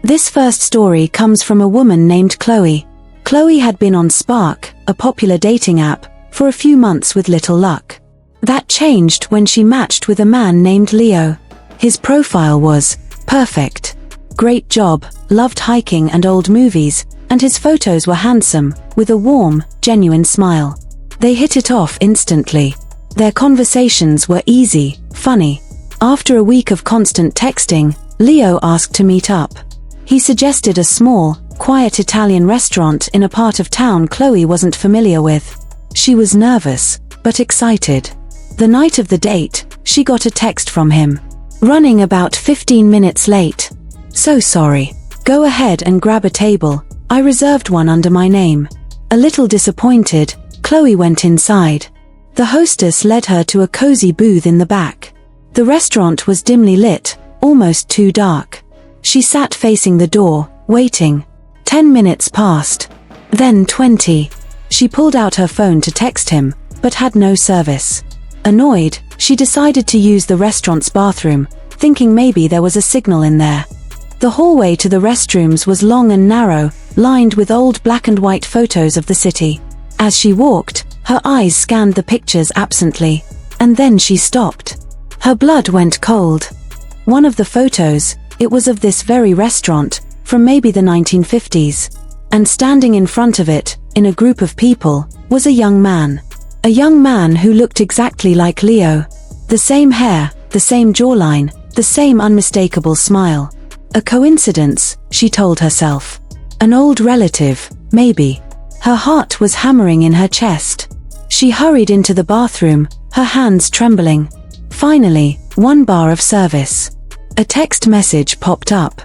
This first story comes from a woman named Chloe. Chloe had been on Spark, a popular dating app, for a few months with little luck. That changed when she matched with a man named Leo. His profile was perfect. Great job, loved hiking and old movies, and his photos were handsome, with a warm, genuine smile. They hit it off instantly. Their conversations were easy, funny. After a week of constant texting, Leo asked to meet up. He suggested a small, quiet Italian restaurant in a part of town Chloe wasn't familiar with. She was nervous, but excited. The night of the date, she got a text from him. Running about 15 minutes late. So sorry. Go ahead and grab a table. I reserved one under my name. A little disappointed, Chloe went inside. The hostess led her to a cozy booth in the back. The restaurant was dimly lit, almost too dark. She sat facing the door, waiting. 10 minutes passed. Then 20. She pulled out her phone to text him, but had no service. Annoyed, she decided to use the restaurant's bathroom, thinking maybe there was a signal in there. The hallway to the restrooms was long and narrow, lined with old black and white photos of the city. As she walked, her eyes scanned the pictures absently, and then she stopped. Her blood went cold. One of the photos, it was of this very restaurant, from maybe the 1950s. And standing in front of it, in a group of people, was a young man. A young man who looked exactly like Leo. The same hair, the same jawline, the same unmistakable smile. A coincidence, she told herself. An old relative, maybe. Her heart was hammering in her chest. She hurried into the bathroom, her hands trembling. Finally, one bar of service. A text message popped up.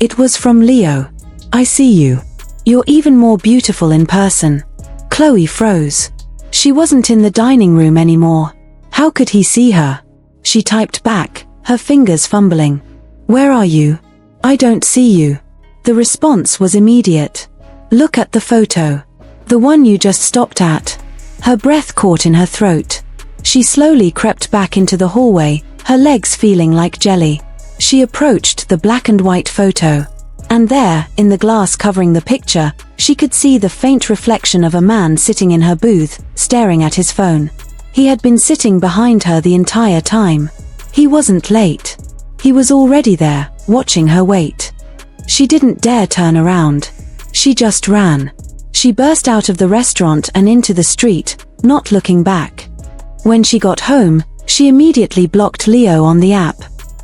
It was from Leo. I see you. You're even more beautiful in person. Chloe froze. She wasn't in the dining room anymore. How could he see her? She typed back, her fingers fumbling. Where are you? I don't see you. The response was immediate. Look at the photo. The one you just stopped at. Her breath caught in her throat. She slowly crept back into the hallway, her legs feeling like jelly. She approached the black and white photo. And there, in the glass covering the picture, she could see the faint reflection of a man sitting in her booth, staring at his phone. He had been sitting behind her the entire time. He wasn't late. He was already there, watching her wait. She didn't dare turn around. She just ran. She burst out of the restaurant and into the street, not looking back. When she got home, she immediately blocked Leo on the app.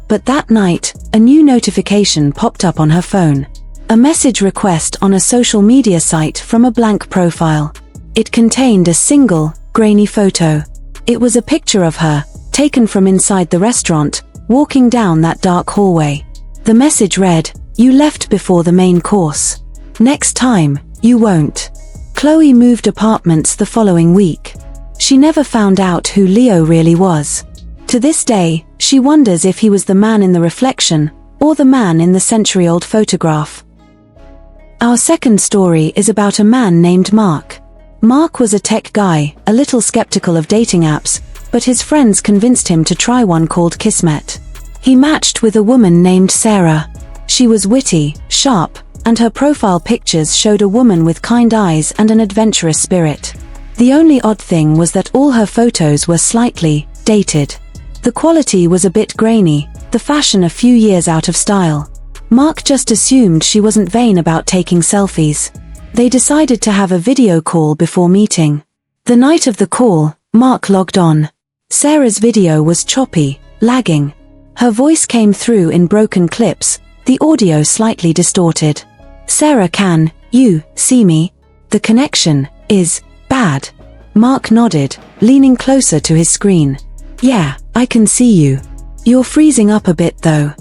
But that night, a new notification popped up on her phone. A message request on a social media site from a blank profile. It contained a single, grainy photo. It was a picture of her, taken from inside the restaurant, walking down that dark hallway. The message read, "You left before the main course. Next time, you won't." Chloe moved apartments the following week. She never found out who Leo really was. To this day, she wonders if he was the man in the reflection, or the man in the century-old photograph. Our second story is about a man named Mark. Mark was a tech guy, a little skeptical of dating apps, but his friends convinced him to try one called Kismet. He matched with a woman named Sarah. She was witty, sharp, and her profile pictures showed a woman with kind eyes and an adventurous spirit. The only odd thing was that all her photos were slightly dated. The quality was a bit grainy, the fashion a few years out of style. Mark just assumed she wasn't vain about taking selfies. They decided to have a video call before meeting. The night of the call, Mark logged on. Sarah's video was choppy, lagging. Her voice came through in broken clips, the audio slightly distorted. Sarah, can you see me? The connection is bad. Mark nodded, leaning closer to his screen. Yeah, I can see you. You're freezing up a bit though.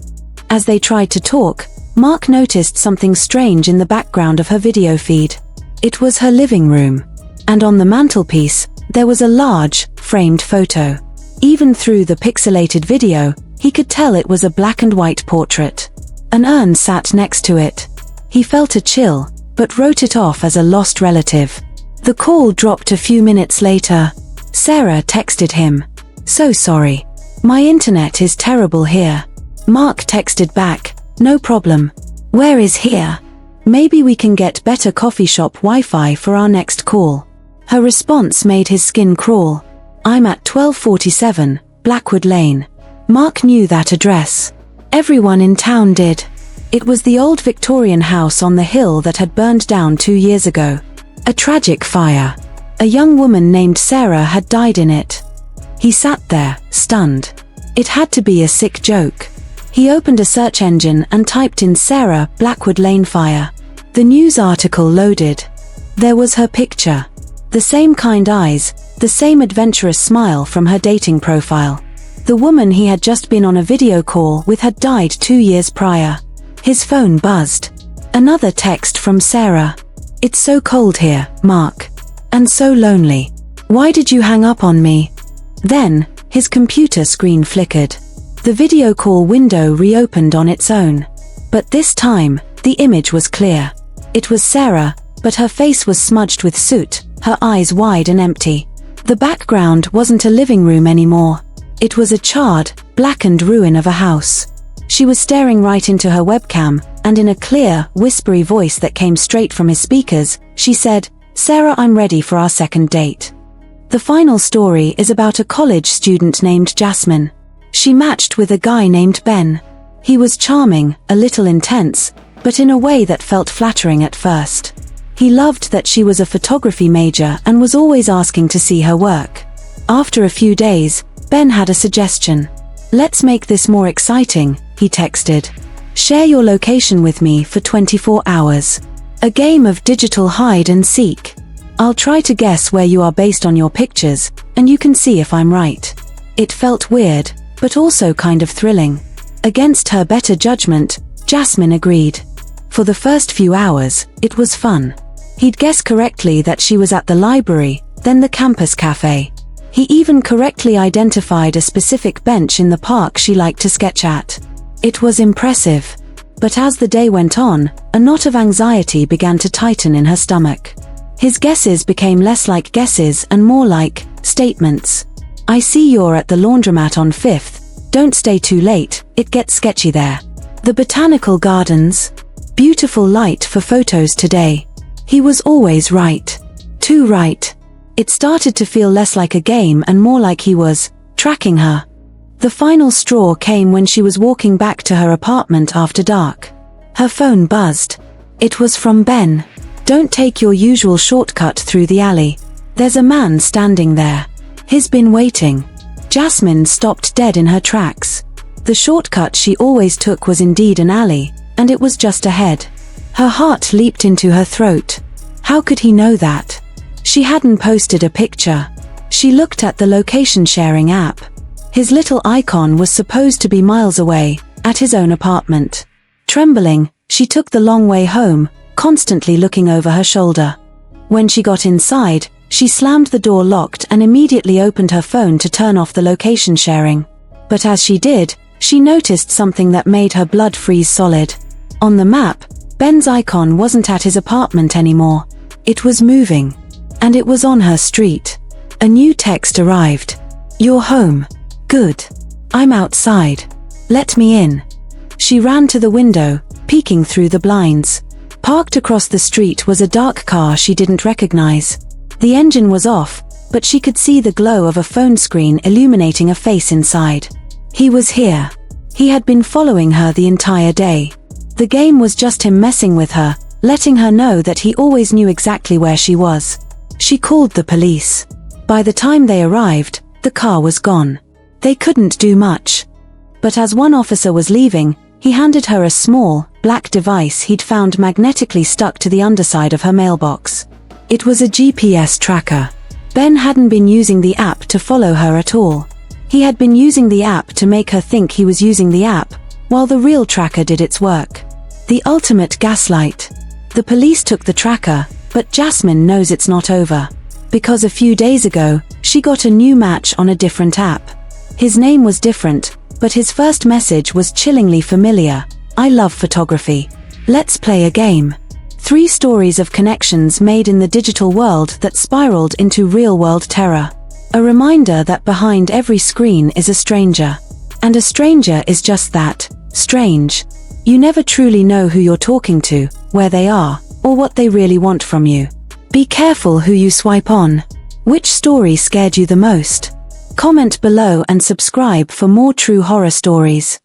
As they tried to talk, Mark noticed something strange in the background of her video feed. It was her living room. And on the mantelpiece, there was a large, framed photo. Even through the pixelated video, he could tell it was a black and white portrait. An urn sat next to it. He felt a chill, but wrote it off as a lost relative. The call dropped a few minutes later. Sarah texted him. So sorry. My internet is terrible here. Mark texted back, no problem. Where is here? Maybe we can get better coffee shop Wi-Fi for our next call. Her response made his skin crawl. I'm at 1247, Blackwood Lane. Mark knew that address. Everyone in town did. It was the old Victorian house on the hill that had burned down 2 years ago. A tragic fire. A young woman named Sarah had died in it. He sat there, stunned. It had to be a sick joke. He opened a search engine and typed in Sarah, Blackwood Lane fire. The news article loaded. There was her picture. The same kind eyes, the same adventurous smile from her dating profile. The woman he had just been on a video call with had died 2 years prior. His phone buzzed. Another text from Sarah. It's so cold here, Mark. And so lonely. Why did you hang up on me? Then, his computer screen flickered. The video call window reopened on its own. But this time, the image was clear. It was Sarah, but her face was smudged with soot, her eyes wide and empty. The background wasn't a living room anymore. It was a charred, blackened ruin of a house. She was staring right into her webcam, and in a clear, whispery voice that came straight from his speakers, she said, "Sarah, I'm ready for our second date." The final story is about a college student named Jasmine. She matched with a guy named Ben. He was charming, a little intense, but in a way that felt flattering at first. He loved that she was a photography major and was always asking to see her work. After a few days, Ben had a suggestion. "Let's make this more exciting," he texted. "Share your location with me for 24 hours. A game of digital hide and seek. I'll try to guess where you are based on your pictures, and you can see if I'm right." It felt weird, but also kind of thrilling. Against her better judgment, Jasmine agreed. For the first few hours, it was fun. He'd guess correctly that she was at the library, then the campus cafe. He even correctly identified a specific bench in the park she liked to sketch at. It was impressive. But as the day went on, a knot of anxiety began to tighten in her stomach. His guesses became less like guesses and more like statements. "I see you're at the laundromat on 5th. Don't stay too late, it gets sketchy there. The botanical gardens. Beautiful light for photos today." He was always right. Too right. It started to feel less like a game and more like he was tracking her. The final straw came when she was walking back to her apartment after dark. Her phone buzzed. It was from Ben. "Don't take your usual shortcut through the alley. There's a man standing there. He's been waiting." Jasmine stopped dead in her tracks. The shortcut she always took was indeed an alley, and it was just ahead. Her heart leaped into her throat. How could he know that? She hadn't posted a picture. She looked at the location-sharing app. His little icon was supposed to be miles away, at his own apartment. Trembling, she took the long way home, constantly looking over her shoulder. When she got inside, she slammed the door locked and immediately opened her phone to turn off the location sharing. But as she did, she noticed something that made her blood freeze solid. On the map, Ben's icon wasn't at his apartment anymore. It was moving. And it was on her street. A new text arrived. "You're home. Good. I'm outside. Let me in." She ran to the window, peeking through the blinds. Parked across the street was a dark car she didn't recognize. The engine was off, but she could see the glow of a phone screen illuminating a face inside. He was here. He had been following her the entire day. The game was just him messing with her, letting her know that he always knew exactly where she was. She called the police. By the time they arrived, the car was gone. They couldn't do much. But as one officer was leaving, he handed her a small, black device he'd found magnetically stuck to the underside of her mailbox. It was a GPS tracker. Ben hadn't been using the app to follow her at all. He had been using the app to make her think he was using the app, while the real tracker did its work. The ultimate gaslight. The police took the tracker, but Jasmine knows it's not over. Because a few days ago, she got a new match on a different app. His name was different, but his first message was chillingly familiar. "I love photography. Let's play a game." 3 stories of connections made in the digital world that spiraled into real-world terror. A reminder that behind every screen is a stranger. And a stranger is just that, strange. You never truly know who you're talking to, where they are, or what they really want from you. Be careful who you swipe on. Which story scared you the most? Comment below and subscribe for more true horror stories.